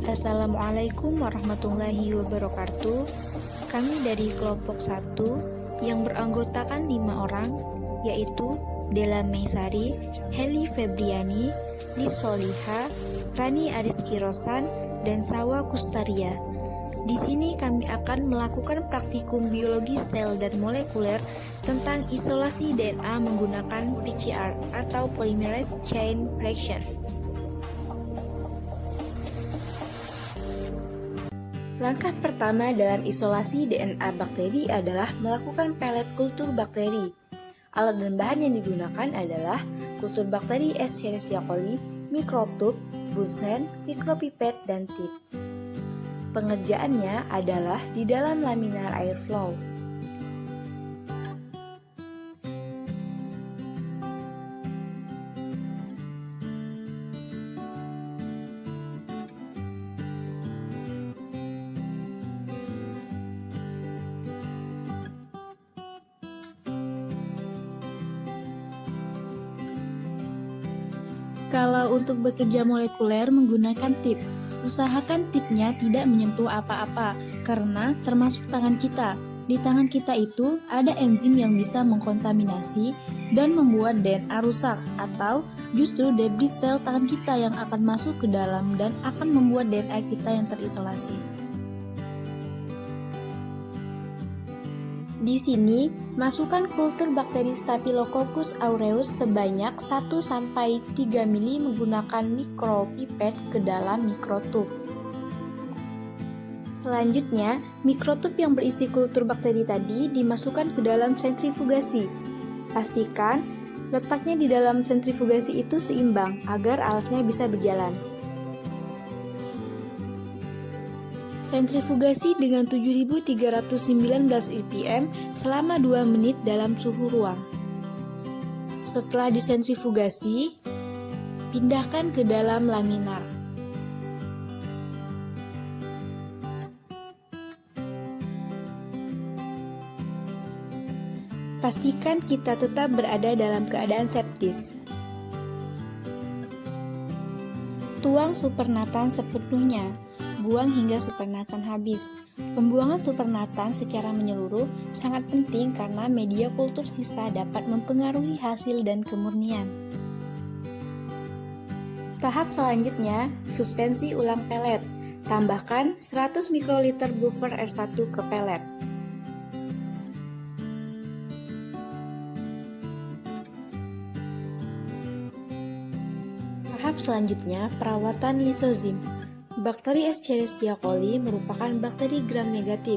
Assalamualaikum warahmatullahi wabarakatuh. Kami dari kelompok 1 yang beranggotakan 5 orang, yaitu Della Meisari, Heli Febriani, Lis Soliha, Rani Ariski Rosan, dan Sawa Kustaria. Di sini kami akan melakukan praktikum biologi sel dan molekuler tentang isolasi DNA menggunakan PCR atau Polymerase Chain Reaction. Langkah pertama dalam isolasi DNA bakteri adalah melakukan pelet kultur bakteri. Alat dan bahan yang digunakan adalah kultur bakteri Escherichia coli, mikrotub, Bunsen, mikropipet, dan tip. Pengerjaannya adalah di dalam laminar airflow. Kalau untuk bekerja molekuler menggunakan tip, usahakan tipnya tidak menyentuh apa-apa karena termasuk tangan kita. Di tangan kita itu ada enzim yang bisa mengkontaminasi dan membuat DNA rusak, atau justru debris sel tangan kita yang akan masuk ke dalam dan akan membuat DNA kita yang terisolasi. Di sini, masukkan kultur bakteri Staphylococcus aureus sebanyak 1-3 mili menggunakan mikropipet ke dalam mikrotub. Selanjutnya, mikrotub yang berisi kultur bakteri tadi dimasukkan ke dalam sentrifugasi. Pastikan letaknya di dalam sentrifugasi itu seimbang agar alatnya bisa berjalan. Sentrifugasi dengan 7319 rpm selama 2 menit dalam suhu ruang. Setelah disentrifugasi, pindahkan ke dalam laminar. Pastikan kita tetap berada dalam keadaan septis. Tuang supernatan sepenuhnya. Buang hingga supernatan habis. Pembuangan supernatan secara menyeluruh sangat penting karena media kultur sisa dapat mempengaruhi hasil dan kemurnian. Tahap selanjutnya, suspensi ulang pelet. Tambahkan 100 mikroliter buffer R1 ke pelet. Tahap selanjutnya, perawatan lisozim. Bakteri Escherichia coli merupakan bakteri gram negatif.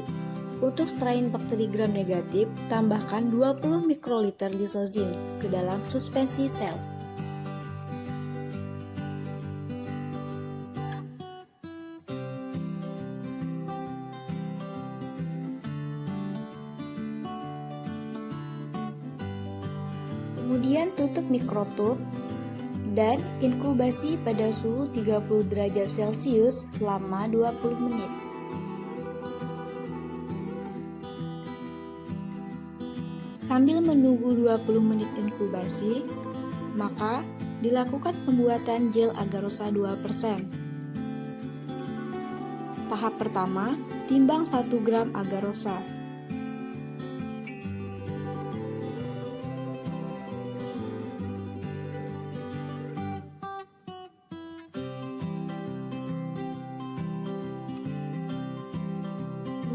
Untuk strain bakteri gram negatif, tambahkan 20 mikroliter lisozim ke dalam suspensi sel. Kemudian tutup mikrotub dan inkubasi pada suhu 30 derajat Celcius selama 20 menit. Sambil menunggu 20 menit inkubasi, maka dilakukan pembuatan gel agarosa 2%. Tahap pertama, timbang 1 gram agarosa.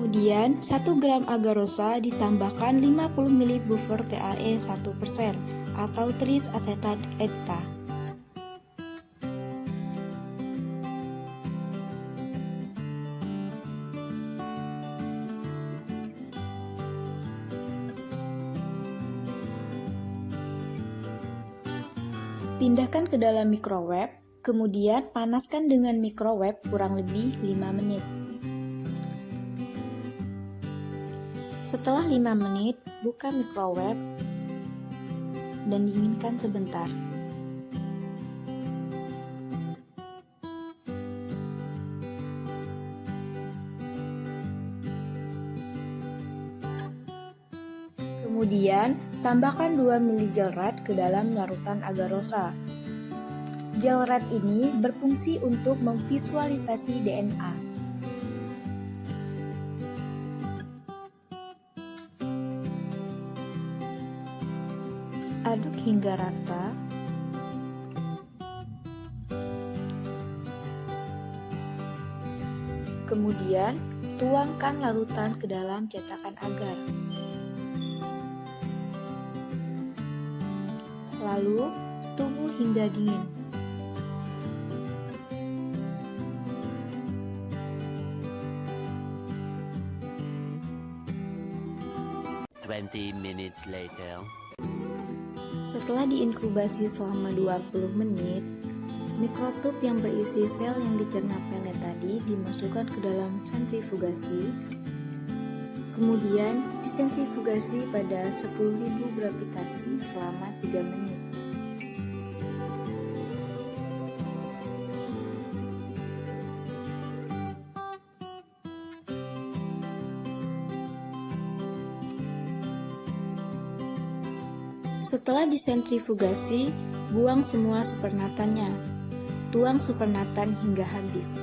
Kemudian, 1 gram agarosa ditambahkan 50 ml buffer TAE 1% atau tris asetat ETA. Pindahkan ke dalam microwave, kemudian panaskan dengan microwave kurang lebih 5 menit. Setelah 5 menit, buka microwave dan dinginkan sebentar. Kemudian, tambahkan 2 ml gel rat ke dalam larutan agarosa. Gel red ini berfungsi untuk memvisualisasi DNA. Aduk hingga rata. Kemudian, tuangkan larutan ke dalam cetakan agar. Lalu, tunggu hingga dingin. Minutes later. Setelah diinkubasi selama 20 menit, mikrotub yang berisi sel yang dicerna pelet tadi dimasukkan ke dalam sentrifugasi. Kemudian disentrifugasi pada 10.000 gravitasi selama 3 menit. Setelah disentrifugasi, buang semua supernatannya. Tuang supernatan hingga habis.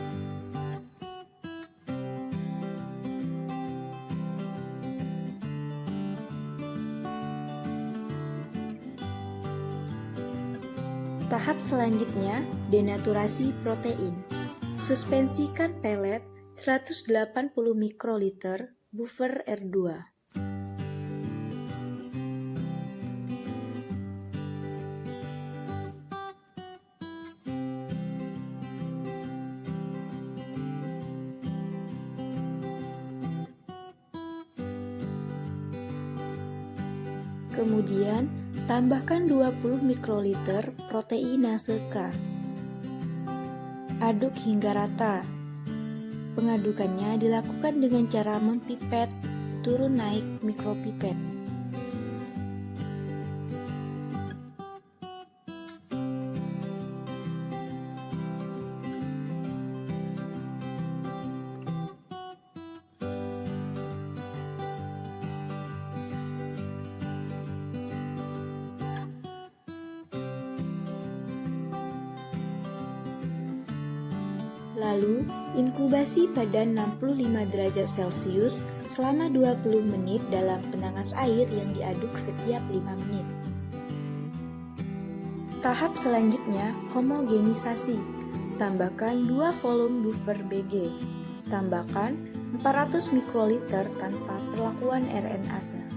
Tahap selanjutnya, denaturasi protein. Suspensikan pelet 180 mikroliter buffer R2. Kemudian, tambahkan 20 mikroliter proteinase K. Aduk hingga rata. Pengadukannya dilakukan dengan cara mempipet turun naik mikropipet. Lalu, inkubasi pada 65 derajat Celcius selama 20 menit dalam penangas air yang diaduk setiap 5 menit. Tahap selanjutnya, homogenisasi. Tambahkan 2 volume buffer BG. Tambahkan 400 mikroliter tanpa perlakuan RNase.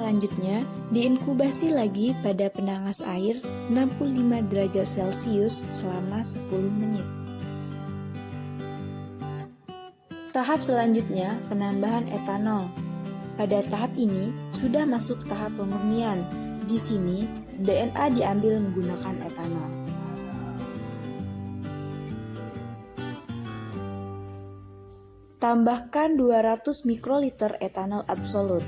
Selanjutnya, diinkubasi lagi pada penangas air 65 derajat Celcius selama 10 menit. Tahap selanjutnya, penambahan etanol. Pada tahap ini, sudah masuk tahap pemurnian. Di sini, DNA diambil menggunakan etanol. Tambahkan 200 mikroliter etanol absolut.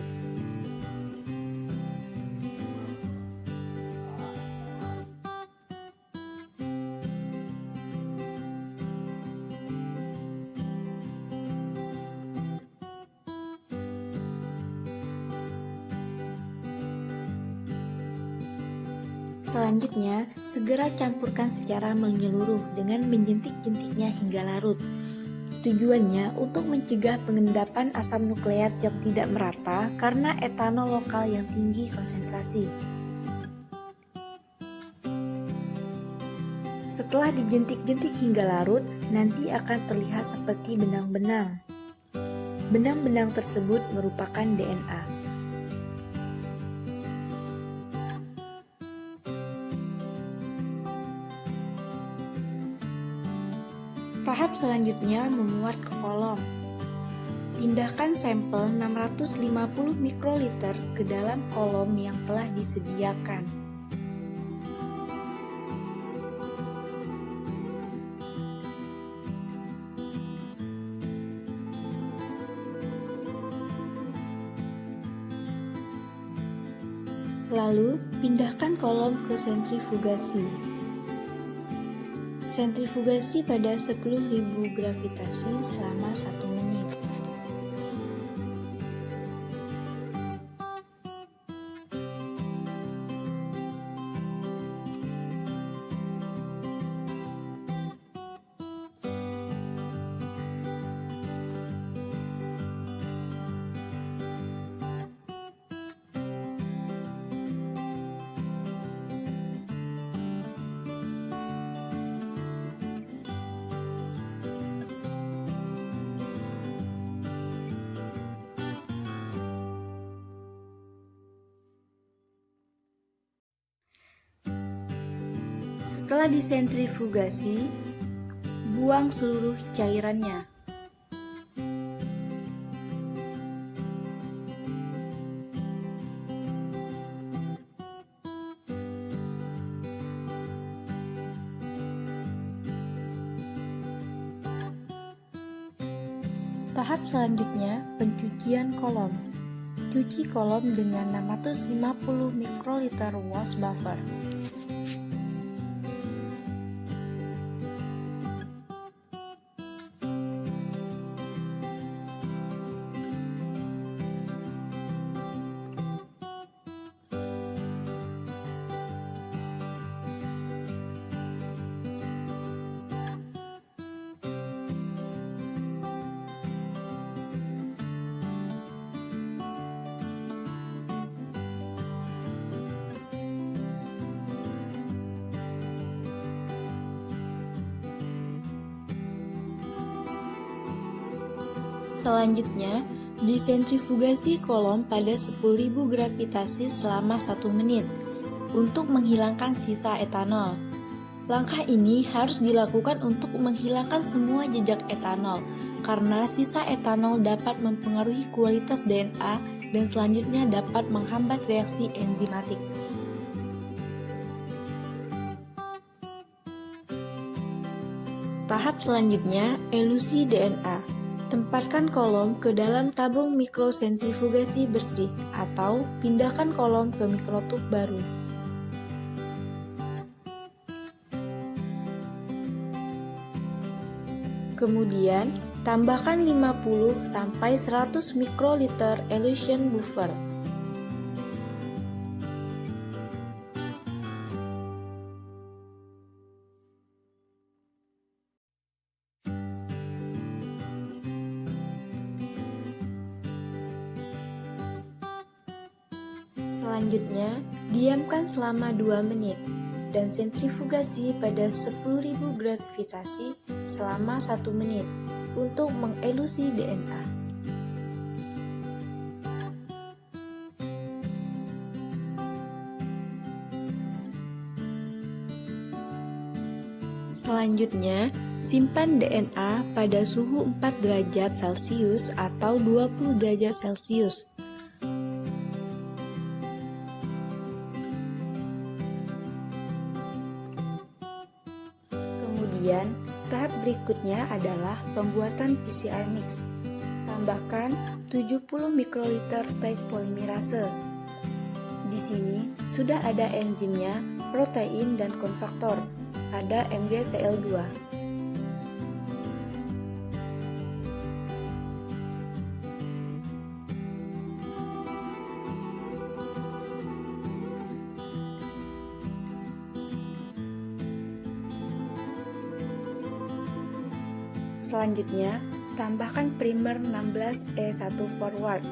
Selanjutnya, segera campurkan secara menyeluruh dengan menjentik-jentiknya hingga larut. Tujuannya untuk mencegah pengendapan asam nukleat yang tidak merata karena etanol lokal yang tinggi konsentrasi. Setelah dijentik-jentik hingga larut, nanti akan terlihat seperti benang-benang. Benang-benang tersebut merupakan DNA. Tahap selanjutnya memuat ke kolom. Pindahkan sampel 650 mikroliter ke dalam kolom yang telah disediakan. Lalu, pindahkan kolom ke sentrifugasi. Sentrifugasi pada 10.000 gravitasi selama 1 menit. Setelah disentrifugasi, buang seluruh cairannya. Tahap selanjutnya, pencucian kolom. Cuci kolom dengan 650 mikroliter wash buffer. Selanjutnya, disentrifugasi kolom pada 10.000 gravitasi selama 1 menit untuk menghilangkan sisa etanol. Langkah ini harus dilakukan untuk menghilangkan semua jejak etanol, karena sisa etanol dapat mempengaruhi kualitas DNA dan selanjutnya dapat menghambat reaksi enzimatik. Tahap selanjutnya, elusi DNA. Tempatkan kolom ke dalam tabung mikrosentrifugasi bersih atau pindahkan kolom ke mikrotub baru. Kemudian, tambahkan 50-100 mikroliter elution buffer. Selanjutnya, diamkan selama 2 menit dan sentrifugasi pada 10.000 gravitasi selama 1 menit untuk mengelusi DNA. Selanjutnya, simpan DNA pada suhu 4 derajat Celcius atau 20 derajat Celcius. Kemudian, tahap berikutnya adalah pembuatan PCR mix. Tambahkan 70 mikroliter tag polimerase. Di sini sudah ada enzimnya, protein, dan konfaktor. Ada MgCl2. Selanjutnya, tambahkan primer 16E1 forward.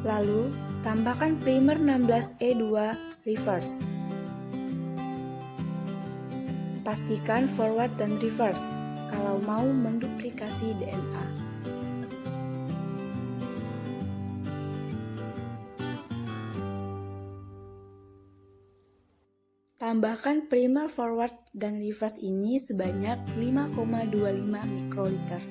Lalu, tambahkan primer 16E2 reverse. Pastikan forward dan reverse kalau mau menduplikasi DNA. Tambahkan primer forward dan reverse ini sebanyak 5,25 mikroliter.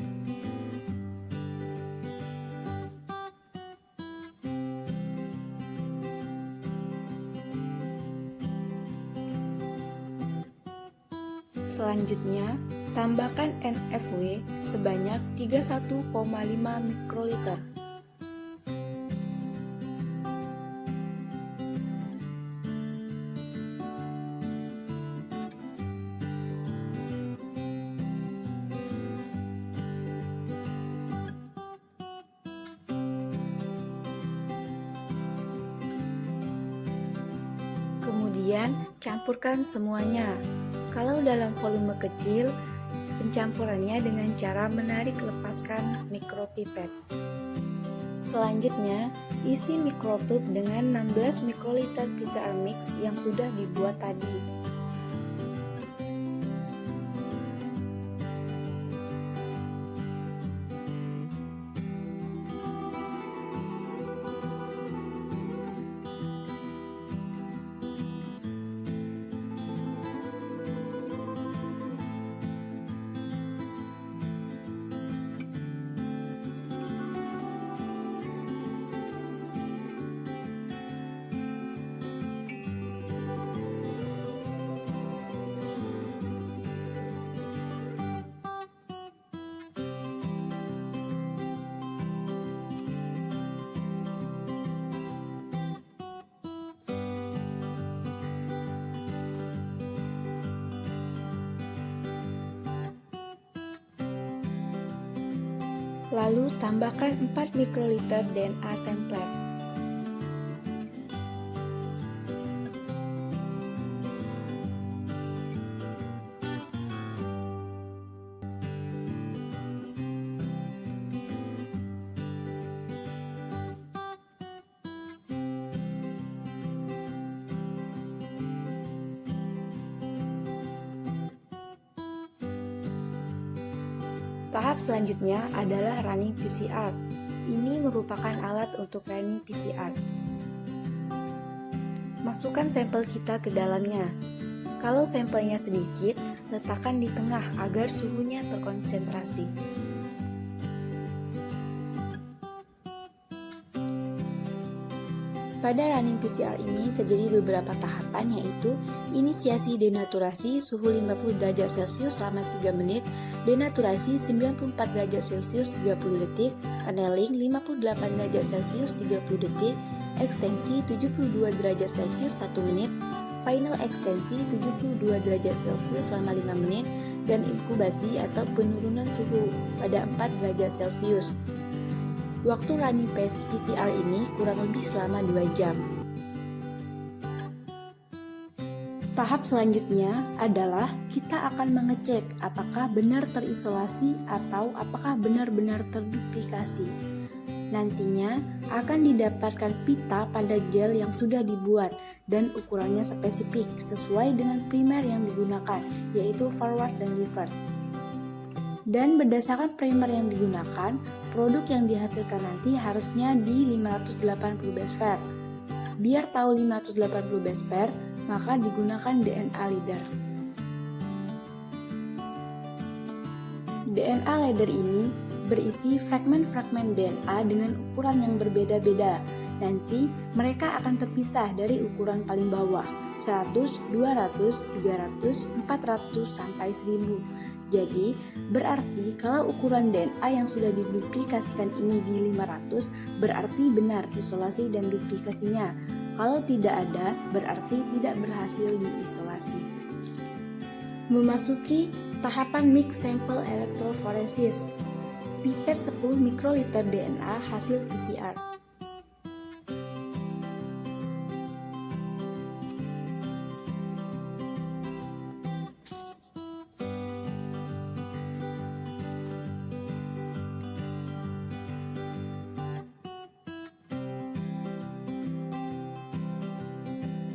Selanjutnya, tambahkan NFW sebanyak 31,5 mikroliter. Kemudian, campurkan semuanya. Kalau dalam volume kecil, pencampurannya dengan cara menarik lepaskan mikropipet. Selanjutnya, isi mikrotube dengan 16 mikroliter PCR mix yang sudah dibuat tadi. Lalu tambahkan 4 mikroliter DNA template. Tahap selanjutnya adalah running PCR. Ini merupakan alat untuk running PCR. Masukkan sampel kita ke dalamnya. Kalau sampelnya sedikit, letakkan di tengah agar suhunya terkonsentrasi. Pada running PCR ini terjadi beberapa tahapan, yaitu inisiasi denaturasi suhu 50 derajat Celcius selama 3 menit, denaturasi 94 derajat Celcius 30 detik, annealing 58 derajat Celcius 30 detik, ekstensi 72 derajat Celcius 1 menit, final ekstensi 72 derajat Celcius selama 5 menit, dan inkubasi atau penurunan suhu pada 4 derajat Celcius. Waktu running PCR ini kurang lebih selama 2 jam. Tahap selanjutnya adalah kita akan mengecek apakah benar terisolasi atau apakah benar-benar terduplikasi. Nantinya akan didapatkan pita pada gel yang sudah dibuat dan ukurannya spesifik sesuai dengan primer yang digunakan, yaitu forward dan reverse. Dan berdasarkan primer yang digunakan, produk yang dihasilkan nanti harusnya di 580 base pair. Biar tahu 580 base pair, maka digunakan DNA leader. DNA leader ini berisi fragmen-fragmen DNA dengan ukuran yang berbeda-beda. Nanti mereka akan terpisah dari ukuran paling bawah, 100, 200, 300, 400, sampai 1000. Jadi, berarti kalau ukuran DNA yang sudah diduplikasikan ini di 500, berarti benar isolasi dan duplikasinya. Kalau tidak ada, berarti tidak berhasil diisolasi. Memasuki tahapan mix sample electrophoresis. Pipet 10 mikroliter DNA hasil PCR.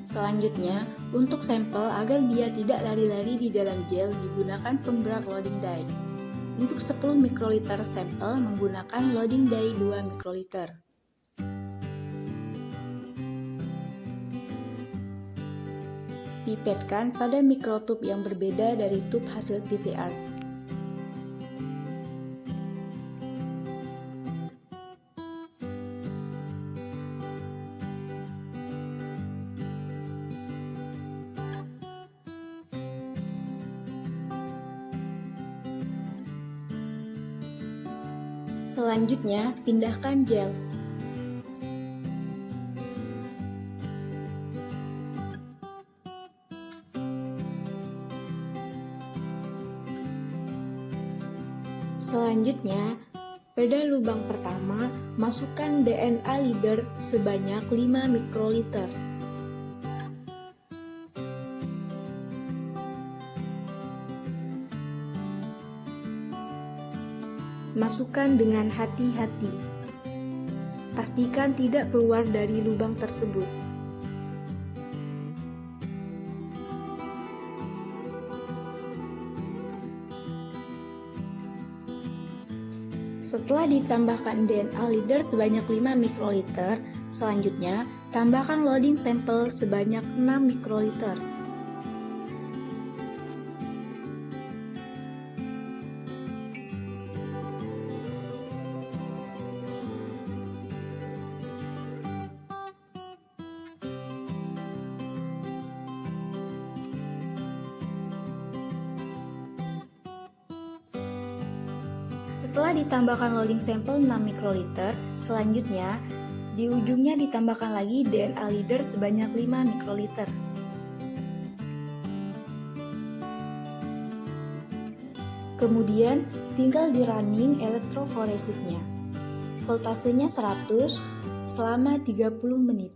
Selanjutnya, untuk sampel agar dia tidak lari-lari di dalam gel digunakan pemberat loading dye. Untuk 10 mikroliter sampel menggunakan loading dye 2 mikroliter. dipipetkan pada mikrotub yang berbeda dari tub hasil PCR. Selanjutnya, pindahkan gel. Selanjutnya, pada lubang pertama, masukkan DNA leader sebanyak 5 mikroliter. Masukkan dengan hati-hati. Pastikan tidak keluar dari lubang tersebut. Setelah ditambahkan DNA leader sebanyak 5 mikroliter, selanjutnya tambahkan loading sampel sebanyak 6 mikroliter. Setelah ditambahkan loading sampel 6 mikroliter, selanjutnya di ujungnya ditambahkan lagi DNA leader sebanyak 5 mikroliter. Kemudian tinggal di running elektroforesisnya. Voltasenya 100 selama 30 menit.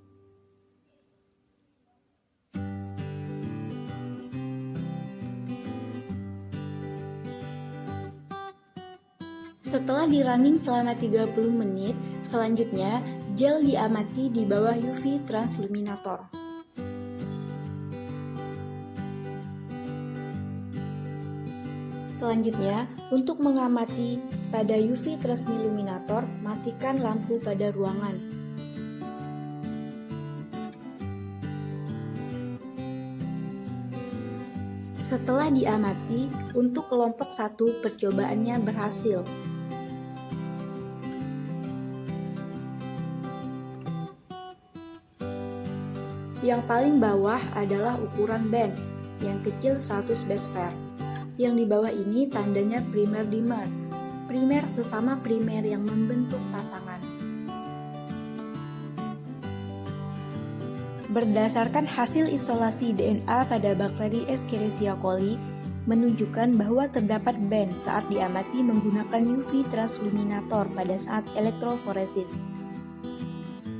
Setelah di-running selama 30 menit, selanjutnya gel diamati di bawah UV transluminator. Selanjutnya, untuk mengamati pada UV transluminator, matikan lampu pada ruangan. Setelah diamati, untuk kelompok 1 percobaannya berhasil. Yang paling bawah adalah ukuran band, yang kecil 100 besfer. Yang di bawah ini tandanya primer dimer. Primer sesama primer yang membentuk pasangan. Berdasarkan hasil isolasi DNA pada bakteri Escherichia coli, menunjukkan bahwa terdapat band saat diamati menggunakan UV transluminator pada saat elektroforesis.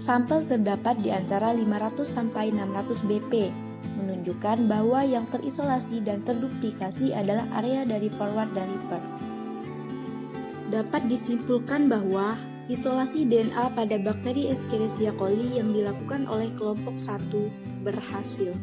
Sampel terdapat di antara 500 sampai 600 BP, menunjukkan bahwa yang terisolasi dan terduplikasi adalah area dari forward dan reverse. Dapat disimpulkan bahwa isolasi DNA pada bakteri Escherichia coli yang dilakukan oleh kelompok 1 berhasil.